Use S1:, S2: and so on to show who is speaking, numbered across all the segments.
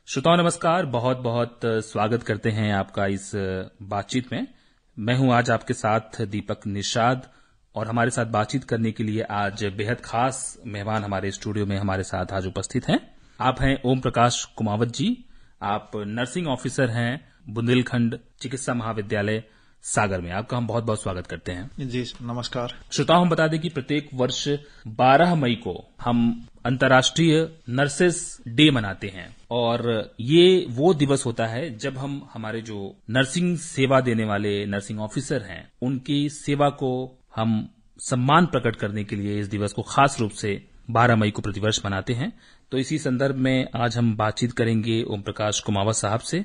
S1: श्रोताओं नमस्कार, बहुत बहुत स्वागत करते हैं आपका इस बातचीत में। मैं हूं आज आपके साथ दीपक निषाद और हमारे साथ बातचीत करने के लिए आज बेहद खास मेहमान हमारे स्टूडियो में हमारे साथ आज उपस्थित हैं। आप हैं ओम प्रकाश कुमावत जी। आप नर्सिंग ऑफिसर हैं बुंदेलखंड चिकित्सा महाविद्यालय सागर में। आपका हम बहुत बहुत स्वागत करते हैं।
S2: जी नमस्कार।
S1: श्रोताओं हम बता दें कि प्रत्येक वर्ष 12 मई को हम अंतर्राष्ट्रीय नर्सेस डे मनाते हैं और ये वो दिवस होता है जब हम हमारे जो नर्सिंग सेवा देने वाले नर्सिंग ऑफिसर हैं उनकी सेवा को हम सम्मान प्रकट करने के लिए इस दिवस को खास रूप से 12 मई को प्रतिवर्ष मनाते हैं। तो इसी संदर्भ में आज हम बातचीत करेंगे ओम प्रकाश कुमावत साहब से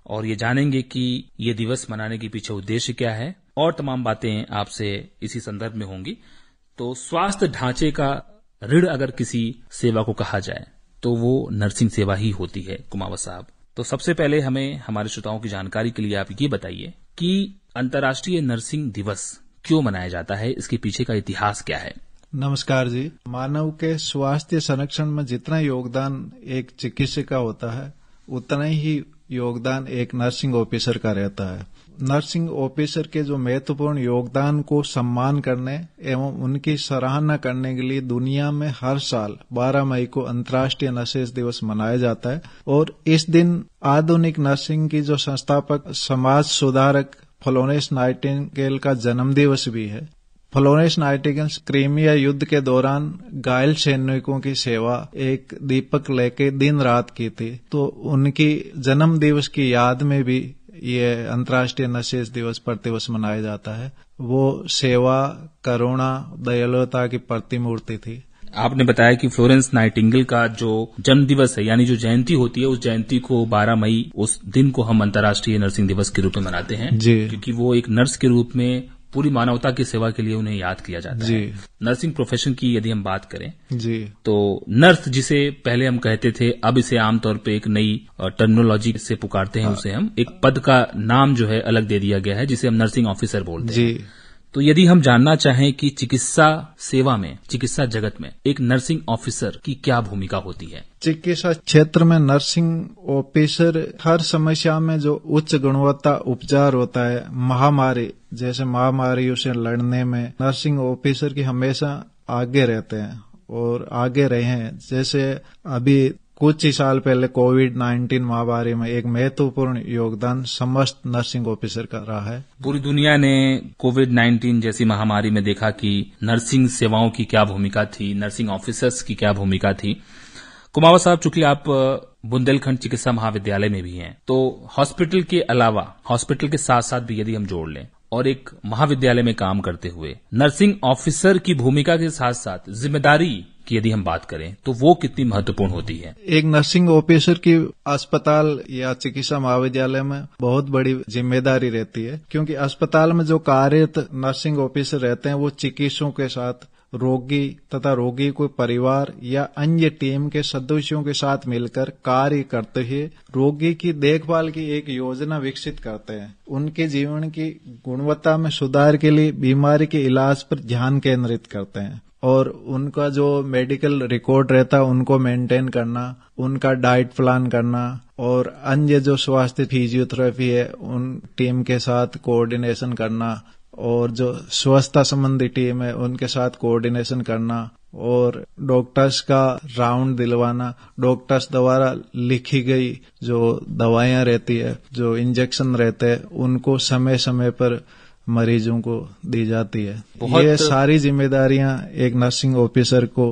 S1: और ये जानेंगे कि ये दिवस मनाने के पीछे उद्देश्य क्या है और तमाम बातें आपसे इसी संदर्भ में होंगी। तो स्वास्थ्य ढांचे का ऋण अगर किसी सेवा को कहा जाए तो वो नर्सिंग सेवा ही होती है कुमावत साहब। तो सबसे पहले हमें हमारे श्रोताओं की जानकारी के लिए आप ये बताइए कि अंतर्राष्ट्रीय नर्सिंग दिवस क्यों मनाया जाता है, इसके पीछे का इतिहास क्या है।
S2: नमस्कार जी। मानव के स्वास्थ्य संरक्षण में जितना योगदान एक चिकित्सक का होता है उतना ही योगदान एक नर्सिंग ऑफिसर का रहता है। नर्सिंग ऑफिसर के जो महत्वपूर्ण योगदान को सम्मान करने एवं उनकी सराहना करने के लिए दुनिया में हर साल 12 मई को अंतर्राष्ट्रीय नर्सेस दिवस मनाया जाता है और इस दिन आधुनिक नर्सिंग की जो संस्थापक समाज सुधारक फ्लोरेंस नाइटिंगेल का जन्म दिवस भी है। फ्लोरेंस नाइटिंगेल क्रीमिया युद्ध के दौरान घायल सैनिकों की सेवा एक दीपक लेके दिन रात की थी, तो उनकी जन्म दिवस की याद में भी ये अंतर्राष्ट्रीय नर्सेस दिवस प्रतिवर्ष मनाया जाता है। वो सेवा, करुणा, दयालुता की प्रतिमूर्ति थी।
S1: आपने बताया कि फ्लोरेंस नाइटिंगेल का जो जन्म दिवस है यानी जो जयंती होती है उस जयंती को 12 मई उस दिन को हम अंतर्राष्ट्रीय नर्सिंग दिवस के रूप में मनाते हैं
S2: जी।
S1: क्योंकि वो एक नर्स के रूप में पूरी मानवता की सेवा के लिए उन्हें याद किया जाता है। नर्सिंग प्रोफेशन की यदि हम बात करें
S2: जी
S1: तो नर्स जिसे पहले हम कहते थे अब इसे आमतौर पे एक नई टर्मिनोलॉजी से पुकारते हैं, उसे हम एक पद का नाम जो है अलग दे दिया गया है जिसे हम नर्सिंग ऑफिसर बोलते हैं। तो यदि हम जानना चाहें कि चिकित्सा सेवा में, चिकित्सा जगत में एक नर्सिंग ऑफिसर की क्या भूमिका होती है।
S2: चिकित्सा क्षेत्र में नर्सिंग ऑफिसर हर समस्या में जो उच्च गुणवत्ता उपचार होता है, महामारी जैसे महामारियों से लड़ने में नर्सिंग ऑफिसर की हमेशा आगे रहते हैं और आगे रहे हैं। जैसे अभी कुछ ही साल पहले कोविड-19 महामारी में एक महत्वपूर्ण योगदान समस्त नर्सिंग ऑफिसर का रहा है।
S1: पूरी दुनिया ने कोविड-19 जैसी महामारी में देखा कि नर्सिंग सेवाओं की क्या भूमिका थी, नर्सिंग ऑफिसर्स की क्या भूमिका थी। कुमावत साहब, चूंकि आप बुंदेलखंड चिकित्सा महाविद्यालय में भी हैं, तो हॉस्पिटल के अलावा, हॉस्पिटल के साथ साथ भी यदि हम जोड़ लें और एक महाविद्यालय में काम करते हुए नर्सिंग ऑफिसर की भूमिका के साथ साथ जिम्मेदारी की यदि हम बात करें तो वो कितनी महत्वपूर्ण होती है।
S2: एक नर्सिंग ऑफिसर की अस्पताल या चिकित्सा महाविद्यालय में बहुत बड़ी जिम्मेदारी रहती है, क्योंकि अस्पताल में जो कार्यरत नर्सिंग ऑफिसर रहते हैं वो चिकित्सकों के साथ रोगी तथा रोगी को परिवार या अन्य टीम के सदस्यों के साथ मिलकर कार्य करते हुए रोगी की देखभाल की एक योजना विकसित करते हैं। उनके जीवन की गुणवत्ता में सुधार के लिए बीमारी के इलाज पर ध्यान केंद्रित करते हैं और उनका जो मेडिकल रिकॉर्ड रहता है उनको मेंटेन करना, उनका डाइट प्लान करना और अन्य जो स्वास्थ्य फिजियोथेरेपी है उन टीम के साथ कोऑर्डिनेशन करना और जो स्वच्छता संबंधी टीम है उनके साथ कोऑर्डिनेशन करना और डॉक्टर्स का राउंड दिलवाना, डॉक्टर्स द्वारा लिखी गई जो दवाइयां रहती है, जो इंजेक्शन रहते हैं, उनको समय समय पर मरीजों को दी जाती है। ये सारी जिम्मेदारियां एक नर्सिंग ऑफिसर को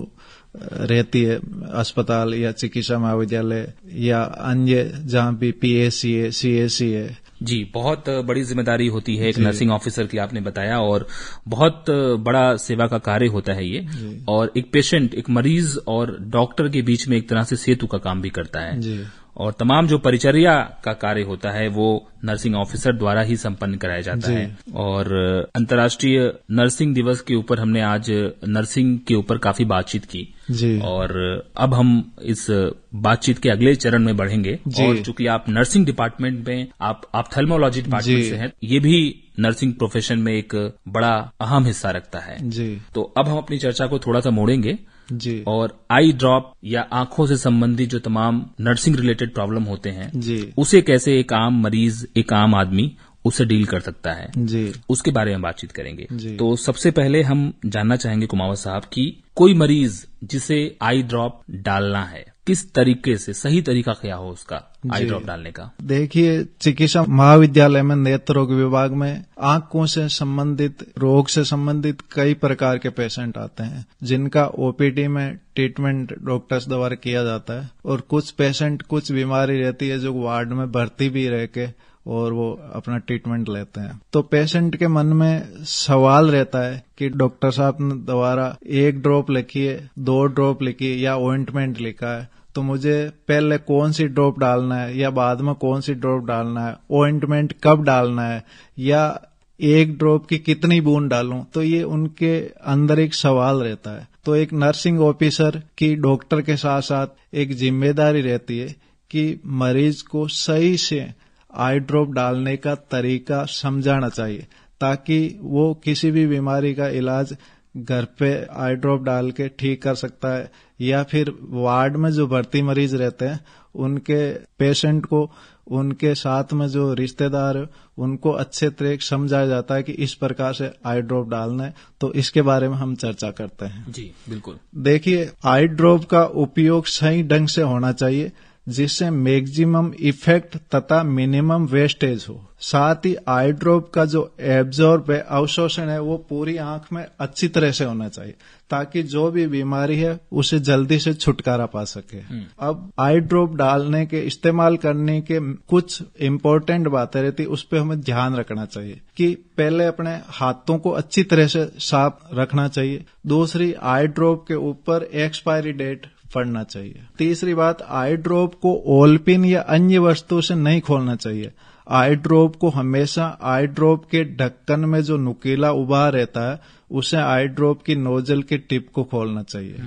S2: रहती है अस्पताल या चिकित्सा महाविद्यालय या अन्य जहां भी पीएससी है, सीएससी है।
S1: जी, बहुत बड़ी जिम्मेदारी होती है एक नर्सिंग ऑफिसर की, आपने बताया, और बहुत बड़ा सेवा का कार्य होता है ये। और एक पेशेंट, एक मरीज और डॉक्टर के बीच में एक तरह से सेतु का काम भी करता है
S2: जी।
S1: और तमाम जो परिचर्या का कार्य होता है वो नर्सिंग ऑफिसर द्वारा ही संपन्न कराया जाता है। और अंतर्राष्ट्रीय नर्सिंग दिवस के ऊपर हमने आज नर्सिंग के ऊपर काफी बातचीत की
S2: जी।
S1: और अब हम इस बातचीत के अगले चरण में बढ़ेंगे। और चूंकि आप नर्सिंग डिपार्टमेंट में, आप ऑप्थेल्मोलॉजी डिपार्टमेंट से हैं, ये भी नर्सिंग प्रोफेशन में एक बड़ा अहम हिस्सा रखता है
S2: जी।
S1: तो अब हम अपनी चर्चा को थोड़ा सा मोड़ेंगे
S2: जी।
S1: और आई ड्रॉप या आंखों से संबंधित जो तमाम नर्सिंग रिलेटेड प्रॉब्लम होते हैं
S2: जी।
S1: उसे कैसे एक आम मरीज, एक आम आदमी उससे डील कर सकता है,
S2: जी।
S1: उसके बारे में बातचीत करेंगे।
S2: जी।
S1: तो सबसे पहले हम जानना चाहेंगे कुमावत साहब कि कोई मरीज जिसे आई ड्रॉप डालना है, किस तरीके से, सही तरीका क्या हो उसका आई ड्रॉप डालने का?
S2: देखिए, चिकित्सा महाविद्यालय में नेत्र रोग विभाग में आंखों से संबंधित रोग से संबंधित कई प्रकार के पेशेंट आते हैं जिनका ओपीडी में ट्रीटमेंट डॉक्टर्स द्वारा किया जाता है। और कुछ पेशेंट, कुछ बीमारी रहती है जो वार्ड में भर्ती भी रह के और वो अपना ट्रीटमेंट लेते हैं। तो पेशेंट के मन में सवाल रहता है कि डॉक्टर साहब ने द्वारा 1 ड्रॉप लिखी है, 2 ड्रॉप लिखी है या ऑइंटमेंट लिखा है, तो मुझे पहले कौन सी ड्रॉप डालना है या बाद में कौन सी ड्रॉप डालना है, ऑइंटमेंट कब डालना है या 1 ड्रॉप की कितनी बूंद डालूं। तो ये उनके अंदर एक सवाल रहता है। तो एक नर्सिंग ऑफिसर की डॉक्टर के साथ साथ एक जिम्मेदारी रहती है कि मरीज को सही से आई ड्रॉप डालने का तरीका समझाना चाहिए ताकि वो किसी भी बीमारी का इलाज घर पे आई ड्रॉप डाल के ठीक कर सकता है या फिर वार्ड में जो भर्ती मरीज रहते हैं उनके पेशेंट को, उनके साथ में जो रिश्तेदार है उनको अच्छे तरह समझाया जाता है कि इस प्रकार से आई ड्रॉप डालना है। तो इसके बारे में हम चर्चा करते हैं।
S1: जी बिल्कुल।
S2: देखिए, आई ड्रॉप का उपयोग सही ढंग से होना चाहिए जिससे मैक्सिमम इफेक्ट तथा मिनिमम वेस्टेज हो। साथ ही आई ड्रॉप का जो एब्जॉर्ब है, अवशोषण है, वो पूरी आंख में अच्छी तरह से होना चाहिए ताकि जो भी बीमारी है उसे जल्दी से छुटकारा पा सके। अब आई ड्रॉप डालने के, इस्तेमाल करने के कुछ इम्पोर्टेंट बातें रहती, उस पर हमें ध्यान रखना चाहिए कि पहले अपने हाथों को अच्छी तरह से साफ रखना चाहिए। दूसरी, आई ड्रॉप के ऊपर एक्सपायरी डेट पढ़ना चाहिए। तीसरी बात, आई ड्रॉप को ओलपिन या अन्य वस्तु से नहीं खोलना चाहिए। आई ड्रॉप को हमेशा आई ड्रॉप के ढक्कन में जो नुकीला उभार रहता है उसे आई ड्रॉप की नोजल की टिप को खोलना चाहिए।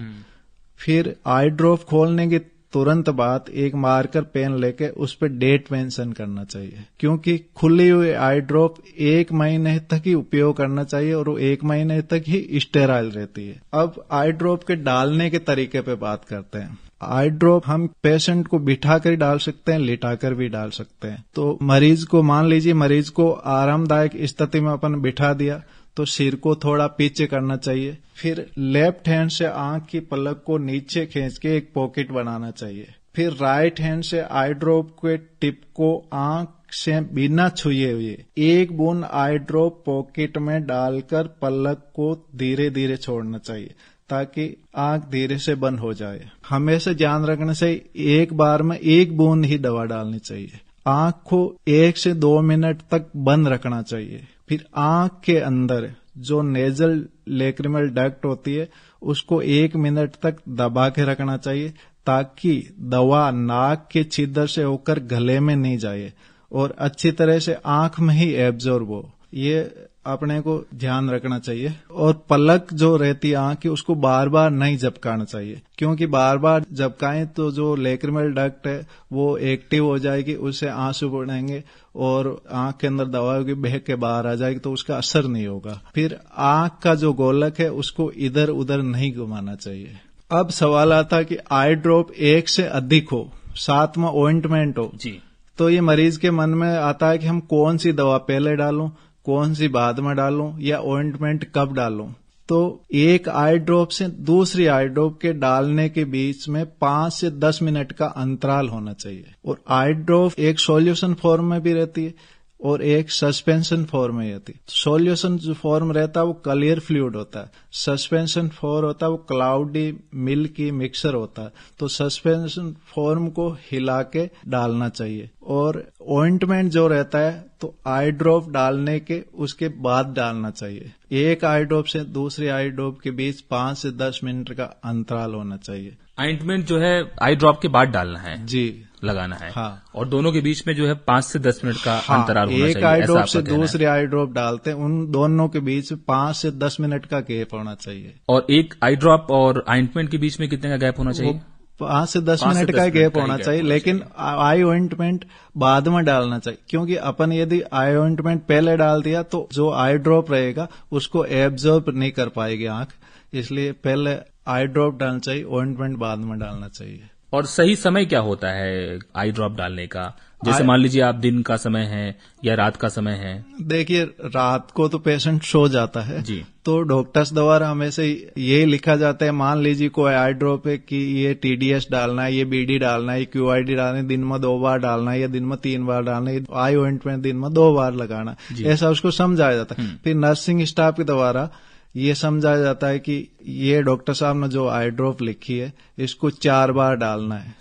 S2: फिर आई ड्रॉप खोलने के तुरंत बाद एक मार्कर पेन लेके उस पर डेट मेंशन करना चाहिए क्योंकि खुली हुई आई ड्रॉप 1 महीने तक ही उपयोग करना चाहिए और वो 1 महीने तक ही स्टेराइल रहती है। अब आई ड्रॉप के डालने के तरीके पे बात करते हैं। आई ड्रॉप हम पेशेंट को बिठाकर डाल सकते हैं, लिटाकर भी डाल सकते हैं। तो मरीज को, मान लीजिए मरीज को आरामदायक स्थिति में अपन बिठा दिया तो सिर को थोड़ा पीछे करना चाहिए। फिर लेफ्ट हैंड से आंख की पलक को नीचे खींच के एक पॉकेट बनाना चाहिए। फिर राइट हैंड से आई ड्रॉप के टिप को आंख से बिना छुए हुए 1 बूंद आई ड्रॉप पॉकेट में डालकर पलक को धीरे धीरे छोड़ना चाहिए ताकि आंख धीरे से बंद हो जाए। हमेशा ध्यान रखना चाहिए एक बार में 1 बूंद ही दवा डालनी चाहिए। आंख को 1 से 2 मिनट तक बंद रखना चाहिए। फिर आंख के अंदर जो नेजल लेक्रिमल डक्ट होती है उसको 1 मिनट तक दबा के रखना चाहिए ताकि दवा नाक के छिद्र से होकर गले में नहीं जाए और अच्छी तरह से आंख में ही एब्जॉर्ब हो। ये अपने को ध्यान रखना चाहिए। और पलक जो रहती है आंख की उसको बार बार नहीं झपकाना चाहिए क्योंकि बार बार झपकाएं तो जो लेक्रिमल डक्ट है वो एक्टिव हो जाएगी, उससे आंसू बढ़ेंगे और आंख के अंदर दवा की बह के बाहर आ जाएगी तो उसका असर नहीं होगा। फिर आंख का जो गोलक है उसको इधर उधर नहीं घुमाना चाहिए। अब सवाल आता है कि आई ड्रॉप 1 से अधिक हो, साथ में ऑइंटमेंट हो जी, तो ये मरीज के मन में आता है कि हम कौन सी दवा पहले डालूं, कौन सी बाद में डालूं या ऑइंटमेंट कब डालूं। तो एक आई ड्रॉप से दूसरी आई ड्रॉप के डालने के बीच में 5 से 10 मिनट का अंतराल होना चाहिए। और आई ड्रॉप एक सॉल्यूशन फॉर्म में भी रहती है और एक सस्पेंशन फॉर्म में रहती है। सॉल्यूशन जो फॉर्म रहता है वो क्लियर फ्लूइड होता है, सस्पेंशन फॉर्म होता है वो क्लाउडी मिल्की मिक्सर होता है। तो सस्पेंशन फॉर्म को हिला के डालना चाहिए। और ऑइंटमेंट जो रहता है तो आई ड्रॉप डालने के उसके बाद डालना चाहिए। एक आई ड्रॉप से दूसरी आई ड्रॉप के बीच 5 से 10 मिनट का अंतराल होना चाहिए।
S1: ऑइंटमेंट जो है आई ड्रॉप के बाद डालना है जी, लगाना है।
S2: हाँ।
S1: और दोनों के बीच में जो है 5 से 10 मिनट का अंतराल होना चाहिए।
S2: एक आई ड्रॉप से दूसरी आई ड्रॉप डालते हैं, उन दोनों के बीच 5 से 10 मिनट का गैप होना चाहिए।
S1: और एक आई ड्रॉप और ऑइंटमेंट के बीच में कितने का गैप होना चाहिए?
S2: 5 से 10 मिनट का गैप होना चाहिए। लेकिन आई ऑइंटमेंट बाद में डालना चाहिए क्योंकि अपन यदि आई ऑइंटमेंट पहले डाल दिया तो जो आई ड्रॉप रहेगा उसको एब्जॉर्ब नहीं कर पाएगी आंख, इसलिए पहले आई ड्रॉप डालना चाहिए, ऑइंटमेंट बाद में डालना चाहिए।
S1: और सही समय क्या होता है आई ड्रॉप डालने का? जैसे मान लीजिए आप दिन का समय है या रात का समय है।
S2: देखिए, रात को तो पेशेंट सो जाता है
S1: जी,
S2: तो डॉक्टर्स द्वारा हमेशा ये लिखा जाता है, मान लीजिए कोई आई ड्रॉप है कि ये TDS डालना है, ये BD डालना है, ये QID डालना है, दिन में 2 बार डालना है या दिन में 3 बार डालना है, आई ऑइंटमेंट दिन में 2 बार लगाना, ऐसा उसको समझाया जाता है। फिर नर्सिंग स्टाफ के द्वारा ये समझाया जाता है कि ये डॉक्टर साहब ने जो आई ड्रॉप लिखी है इसको 4 बार डालना है।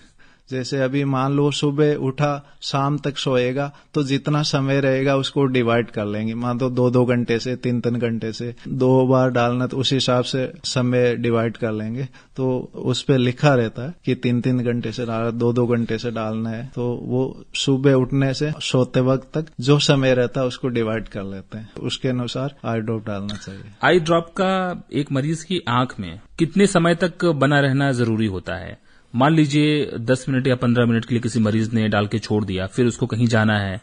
S2: जैसे अभी मान लो सुबह उठा शाम तक सोएगा तो जितना समय रहेगा उसको डिवाइड कर लेंगे, मान लो 2-2 घंटे से 3-3 घंटे से 2 बार डालना, तो उस हिसाब से समय डिवाइड कर लेंगे। तो उस पे लिखा रहता है कि 3-3 घंटे से 2-2 घंटे से डालना है, तो वो सुबह उठने से सोते वक्त तक जो समय रहता है उसको डिवाइड कर लेते हैं, उसके अनुसार आई ड्रॉप डालना चाहिए।
S1: आई ड्रॉप का एक मरीज की आंख में कितने समय तक बना रहना जरूरी होता है? मान लीजिए 10 मिनट या 15 मिनट के लिए किसी मरीज ने डाल के छोड़ दिया, फिर उसको कहीं जाना है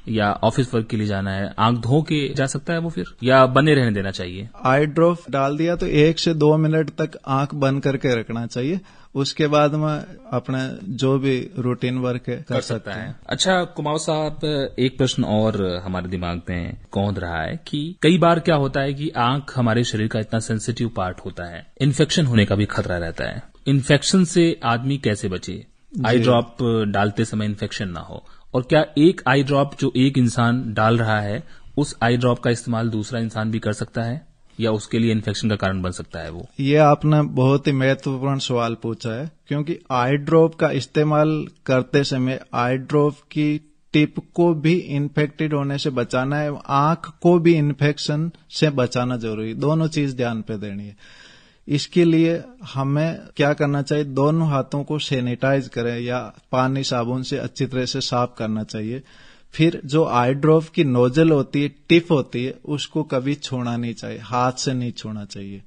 S1: या ऑफिस वर्क के लिए जाना है, आंख धो के जा सकता है वो फिर, या बने रहने देना चाहिए?
S2: आई ड्रॉप डाल दिया तो 1 से 2 मिनट तक आंख बंद करके रखना चाहिए, उसके बाद में अपना जो भी रूटीन वर्क है कर सकता है।
S1: अच्छा कुमाऊं साहब, एक प्रश्न और हमारे दिमाग में कौंध रहा है कि कई बार क्या होता है कि आंख हमारे शरीर का इतना सेंसिटिव पार्ट होता है, इन्फेक्शन होने का भी खतरा रहता है। इन्फेक्शन से आदमी कैसे बचे, आई ड्रॉप डालते समय इन्फेक्शन ना हो? और क्या एक आई ड्रॉप जो एक इंसान डाल रहा है उस आई ड्रॉप का इस्तेमाल दूसरा इंसान भी कर सकता है या उसके लिए इन्फेक्शन का कारण बन सकता है वो?
S2: ये आपने बहुत ही महत्वपूर्ण सवाल पूछा है, क्योंकि आई ड्रॉप का इस्तेमाल करते समय आई ड्रॉप की टिप को भी इन्फेक्टेड होने से बचाना है, आंख को भी इन्फेक्शन से बचाना जरूरी, दोनों चीज ध्यान पे देनी है। इसके लिए हमें क्या करना चाहिए, दोनों हाथों को सैनिटाइज करें या पानी साबुन से अच्छी तरह से साफ करना चाहिए। फिर जो आई ड्रॉप की नोजल होती है, टिप होती है, उसको कभी छूना नहीं चाहिए, हाथ से नहीं छूना चाहिए।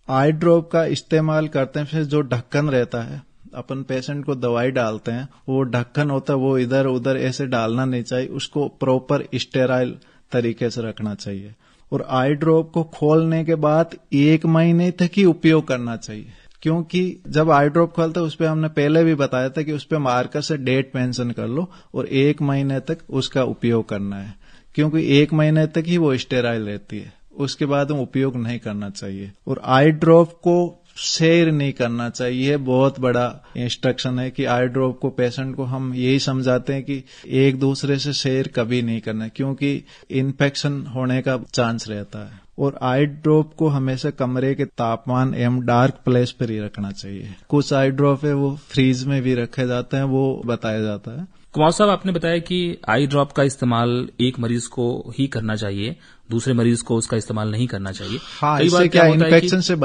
S2: आई ड्रॉप का इस्तेमाल करते हैं फिर जो ढक्कन रहता है, अपन पेशेंट को दवाई डालते हैं, वो ढक्कन होता है वो इधर उधर ऐसे डालना नहीं चाहिए, उसको प्रॉपर स्टेराइल तरीके से रखना चाहिए। और आई ड्रॉप को खोलने के बाद 1 महीने तक ही उपयोग करना चाहिए, क्योंकि जब आई ड्रॉप खोलते हैं उस पर हमने पहले भी बताया था कि उस पर मार्कर से डेट मेंशन कर लो और 1 महीने तक उसका उपयोग करना है, क्योंकि 1 महीने तक ही वो स्टेराइल रहती है, उसके बाद हम उपयोग नहीं करना चाहिए। और आई ड्रॉप को शेयर नहीं करना चाहिए, ये बहुत बड़ा इंस्ट्रक्शन है कि आई ड्रॉप को पेशेंट को हम यही समझाते हैं कि एक दूसरे से शेयर कभी नहीं करना, क्योंकि इन्फेक्शन होने का चांस रहता है। और आई ड्रॉप को हमेशा कमरे के तापमान एवं डार्क प्लेस पर ही रखना चाहिए। कुछ आई ड्रॉप है वो फ्रीज में भी रखे जाते हैं, वो बताया जाता है।
S1: कुमार साहब, आपने बताया कि आई ड्रॉप का इस्तेमाल एक मरीज को ही करना चाहिए, दूसरे मरीज को उसका इस्तेमाल नहीं करना चाहिए।
S2: हाँ, कई बार क्या होता है कि इन्फेक्शन से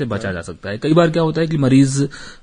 S1: बचा जा सकता है। कई बार क्या होता है कि मरीज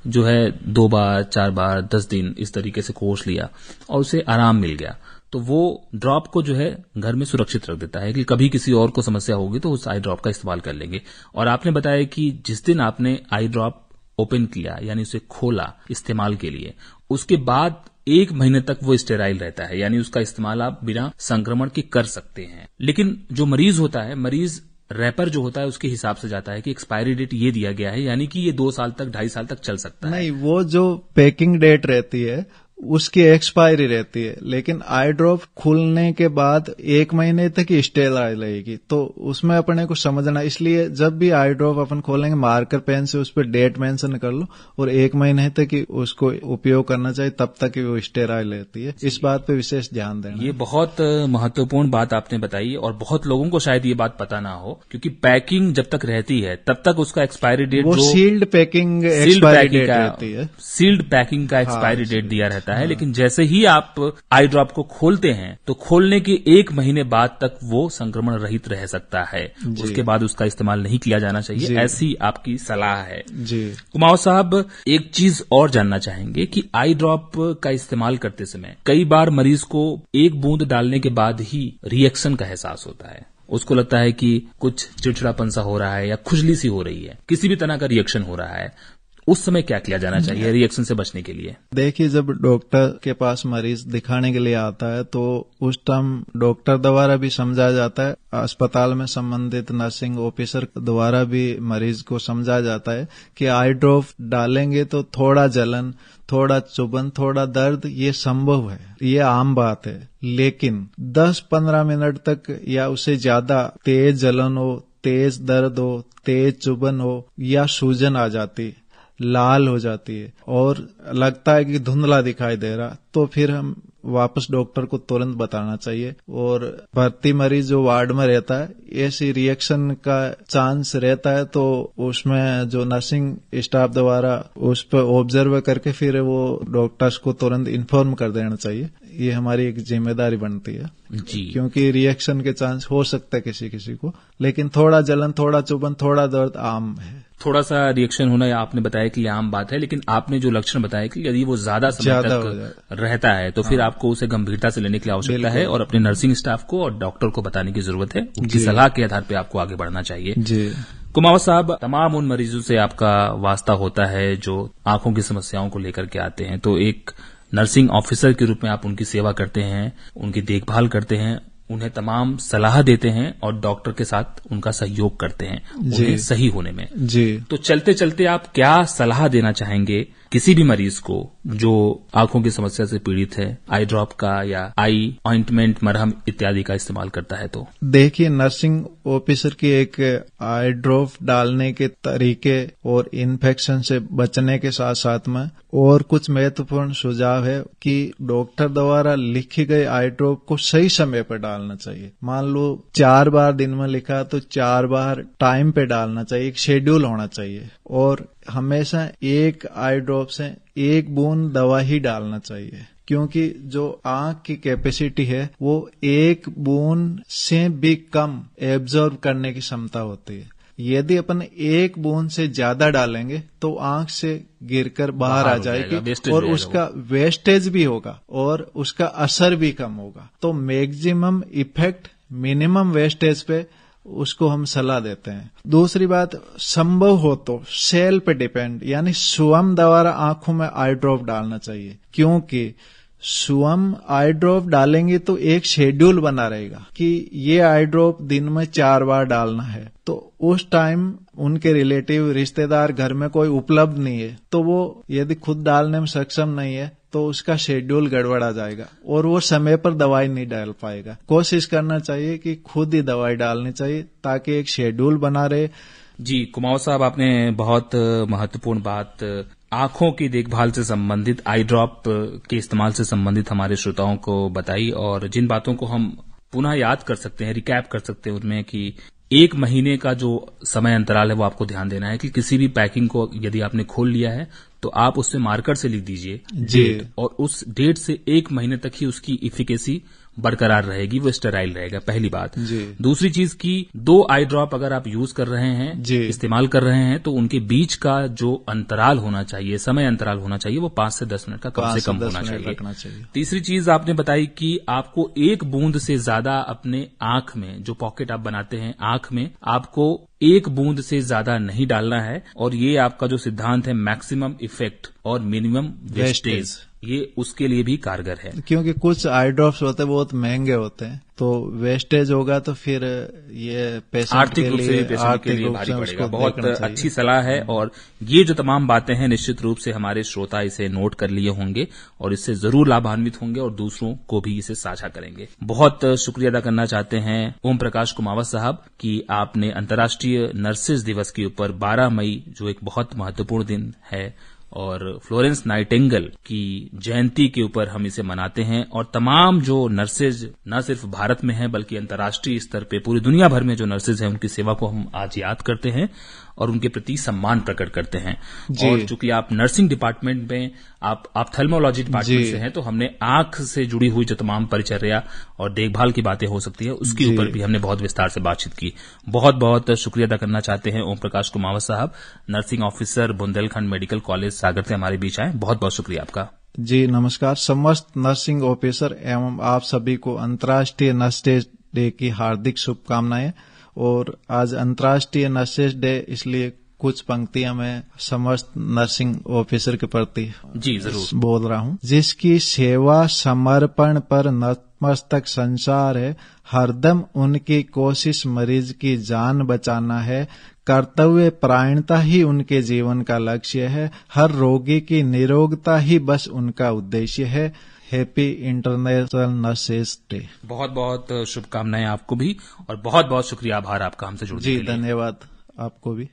S1: जो है 2 बार 4 बार 10 दिन इस तरीके से कोर्स लिया और उसे आराम मिल गया, तो वो ड्रॉप को जो है घर में सुरक्षित रख देता है कि कभी किसी और को समस्या होगी तो उस आई ड्रॉप का इस्तेमाल कर लेंगे। और आपने बताया कि जिस दिन आपने आई ड्रॉप ओपन किया यानी उसे खोला इस्तेमाल के लिए, उसके बाद 1 महीने तक वो स्टेराइल रहता है, यानी उसका इस्तेमाल आप बिना संक्रमण के कर सकते हैं। लेकिन जो मरीज होता है, मरीज रैपर जो होता है उसके हिसाब से जाता है कि एक्सपायरी डेट ये दिया गया है, यानी कि ये 2 साल तक 2.5 साल तक चल सकता है।
S2: नहीं, वो जो पैकिंग डेट रहती है उसकी एक्सपायरी रहती है, लेकिन आई ड्रॉप खुलने के बाद 1 महीने तक ही स्टेराइल रहेगी, तो उसमें अपने को समझना। इसलिए जब भी आई ड्रॉप अपन खोलेंगे मार्कर पेन से उस पर डेट मेंशन कर लो और 1 महीने तक ही उसको उपयोग करना चाहिए, तब तक ही वो स्टेराइल रहती है। इस बात पे विशेष ध्यान देना।
S1: ये बहुत महत्वपूर्ण बात आपने बताई और बहुत लोगों को शायद ये बात पता ना हो, क्योंकि पैकिंग जब तक रहती है तब तक उसका एक्सपायरी डेट
S2: वो सील्ड पैकिंग एक्सपायरी डेट रहती है,
S1: सील्ड पैकिंग का एक्सपायरी डेट दिया रहता है। लेकिन जैसे ही आप आई ड्रॉप को खोलते हैं तो खोलने के 1 महीने बाद तक वो संक्रमण रहित रह सकता है, उसके बाद उसका इस्तेमाल नहीं किया जाना चाहिए, ऐसी आपकी सलाह है जी। कुमाऊं साहब, एक चीज और जानना चाहेंगे कि आई ड्रॉप का इस्तेमाल करते समय कई बार मरीज को 1 बूंद डालने के बाद ही रिएक्शन का एहसास होता है, उसको लगता है कि कुछ चिड़चिड़ापन सा हो रहा है या खुजली सी हो रही है, किसी भी तरह का रिएक्शन हो रहा है, उस समय क्या किया जाना चाहिए रिएक्शन से बचने के लिए?
S2: देखिए, जब डॉक्टर के पास मरीज दिखाने के लिए आता है तो उस टाइम डॉक्टर द्वारा भी समझाया जाता है, अस्पताल में संबंधित नर्सिंग ऑफिसर द्वारा भी मरीज को समझाया जाता है कि आई ड्रॉप डालेंगे तो थोड़ा जलन, थोड़ा चुभन, थोड़ा दर्द ये संभव है, ये आम बात है। लेकिन 10-15 मिनट तक या उससे ज्यादा तेज जलन हो, तेज दर्द हो, तेज चुभन हो या सूजन आ जाती, लाल हो जाती है और लगता है कि धुंधला दिखाई दे रहा, तो फिर हम वापस डॉक्टर को तुरंत बताना चाहिए। और भर्ती मरीज जो वार्ड में रहता है, ऐसी रिएक्शन का चांस रहता है तो उसमें जो नर्सिंग स्टाफ द्वारा उस पर ऑब्जर्व करके फिर वो डॉक्टर्स को तुरंत इन्फॉर्म कर देना चाहिए। ये हमारी एक जिम्मेदारी बनती है
S1: जी,
S2: क्योंकि रिएक्शन के चांस हो सकता है किसी किसी को, लेकिन थोड़ा जलन, थोड़ा चुभन, थोड़ा दर्द आम है।
S1: थोड़ा सा रिएक्शन होना आपने बताया कि ये आम बात है, लेकिन आपने जो लक्षण बताया कि यदि वो ज्यादा समय तक रहता है तो फिर आपको उसे गंभीरता से लेने की आवश्यकता है और अपने नर्सिंग स्टाफ को और डॉक्टर को बताने की जरूरत है। उनकी सलाह के आधार पर आपको आगे बढ़ना चाहिए।
S2: जी
S1: कुमावत साहब, तमाम उन मरीजों से आपका वास्ता होता है जो आंखों की समस्याओं को लेकर के आते हैं, तो एक नर्सिंग ऑफिसर के रूप में आप उनकी सेवा करते हैं, उनकी देखभाल करते हैं, उन्हें तमाम सलाह देते हैं और डॉक्टर के साथ उनका सहयोग करते हैं उन्हें सही होने में।
S2: जी,
S1: तो चलते चलते आप क्या सलाह देना चाहेंगे किसी भी मरीज को जो आंखों की समस्या से पीड़ित है, आई ड्रॉप का या आई ऑइंटमेंट, मरहम इत्यादि का इस्तेमाल करता है? तो
S2: देखिए, नर्सिंग ऑफिसर की एक आई ड्रॉप डालने के तरीके और इन्फेक्शन से बचने के साथ साथ में और कुछ महत्वपूर्ण सुझाव है कि डॉक्टर द्वारा लिखी गई आई ड्रॉप को सही समय पर डालना चाहिए। मान लो 4 बार दिन में लिखा तो 4 बार टाइम पे डालना चाहिए, एक शेड्यूल होना चाहिए और हमेशा एक आई ड्रॉप से 1 बूंद दवा ही डालना चाहिए, क्योंकि जो आंख की कैपेसिटी है वो 1 बूंद से भी कम एब्जॉर्ब करने की क्षमता होती है। यदि अपन 1 बूंद से ज्यादा डालेंगे तो आंख से गिरकर बाहर आ जाएगी और उसका वेस्टेज भी होगा और उसका असर भी कम होगा। तो मैक्सिमम इफेक्ट मिनिमम वेस्टेज पे उसको हम सलाह देते हैं। दूसरी बात, संभव हो तो सेल पे डिपेंड यानी स्वयं द्वारा आंखों में आई ड्रॉप डालना चाहिए, क्योंकि स्वयं आई ड्रॉप डालेंगे तो एक शेड्यूल बना रहेगा कि ये आई ड्रॉप दिन में 4 बार डालना है। तो उस टाइम उनके रिलेटिव रिश्तेदार घर में कोई उपलब्ध नहीं है तो वो यदि खुद डालने में सक्षम नहीं है तो उसका शेड्यूल गड़बड़ा जाएगा और वो समय पर दवाई नहीं डाल पाएगा। कोशिश करना चाहिए कि खुद ही दवाई डालनी चाहिए ताकि एक शेड्यूल बना रहे।
S1: जी, कुमावत साहब, आपने बहुत महत्वपूर्ण बात आंखों की देखभाल से संबंधित, आई ड्रॉप के इस्तेमाल से संबंधित हमारे श्रोताओं को बताई और जिन बातों को हम पुनः याद कर सकते हैं, रिकैप कर सकते हैं उनमें कि 1 महीने का जो समय अंतराल है वो आपको ध्यान देना है कि किसी भी पैकिंग को यदि आपने खोल लिया है तो आप उससे मार्कर से लिख दीजिए डेट, और उस डेट से 1 महीने तक ही उसकी इफिकेसी बरकरार रहेगी, वो स्टेराइल रहेगा। पहली बात। दूसरी चीज की 2 आई ड्रॉप अगर आप यूज कर रहे हैं, इस्तेमाल कर रहे हैं, तो उनके बीच का जो अंतराल होना चाहिए, समय अंतराल होना चाहिए, वो 5 से 10 मिनट का कम से कम होना चाहिए। तीसरी चीज आपने बताई कि आपको 1 बूंद से ज्यादा अपने आंख में, जो पॉकेट आप बनाते हैं आंख में, आपको 1 बूंद से ज्यादा नहीं डालना है और ये आपका जो सिद्धांत है मैक्सिमम इफेक्ट और मिनिमम वेस्टेज, ये उसके लिए भी कारगर है।
S2: क्योंकि कुछ आई ड्रॉप्स होते हैं बहुत महंगे होते हैं, तो वेस्टेज होगा तो फिर ये पेशेंट
S1: आर्थिक रूप से पेशेंट के लिए भारी पड़ेगा। बहुत अच्छी सलाह है और ये जो तमाम बातें हैं निश्चित रूप से हमारे श्रोता इसे नोट कर लिए होंगे और इससे जरूर लाभान्वित होंगे और दूसरों को भी इसे साझा करेंगे। बहुत शुक्रिया अदा करना चाहते हैं ओम प्रकाश कुमावत साहब कि आपने अंतर्राष्ट्रीय नर्सेज दिवस के ऊपर 12 मई, जो एक बहुत महत्वपूर्ण दिन है और फ्लोरेंस नाइटिंगेल की जयंती के ऊपर हम इसे मनाते हैं, और तमाम जो नर्सेज न सिर्फ भारत में हैं बल्कि अंतर्राष्ट्रीय स्तर पे पूरी दुनिया भर में जो नर्सेज हैं उनकी सेवा को हम आज याद करते हैं और उनके प्रति सम्मान प्रकट करते हैं। और चूंकि आप नर्सिंग डिपार्टमेंट में, आप ऑप्थेल्मोलॉजी डिपार्टमेंट से हैं, तो हमने आंख से जुड़ी हुई जो तमाम परिचर्या और देखभाल की बातें हो सकती है उसके ऊपर भी हमने बहुत विस्तार से बातचीत की। बहुत बहुत शुक्रिया अदा करना चाहते हैं ओम प्रकाश कुमावत साहब, nursing officer, Bundelkhand medical college Sagar से हमारे बीच आए। बहुत बहुत शुक्रिया आपका।
S2: जी नमस्कार। समस्त नर्सिंग ऑफिसर एवं आप सभी को अंतर्राष्ट्रीय नर्सेज डे की हार्दिक शुभकामनाएं। और आज अंतर्राष्ट्रीय नर्सेज डे इसलिए कुछ पंक्तियां मैं समस्त नर्सिंग ऑफिसर के प्रति
S1: जी जरूर
S2: बोल रहा हूं। जिसकी सेवा समर्पण पर नतमस्तक संसार है, हरदम उनकी कोशिश मरीज की जान बचाना है, कर्तव्य परायणता ही उनके जीवन का लक्ष्य है, हर रोगी की निरोगता ही बस उनका उद्देश्य है। Happy international nurses day.
S1: बहुत बहुत शुभकामनाएं आपको भी और बहुत बहुत शुक्रिया, आभार आपका हमसे जुड़ने के लिए।
S2: जी धन्यवाद आपको भी।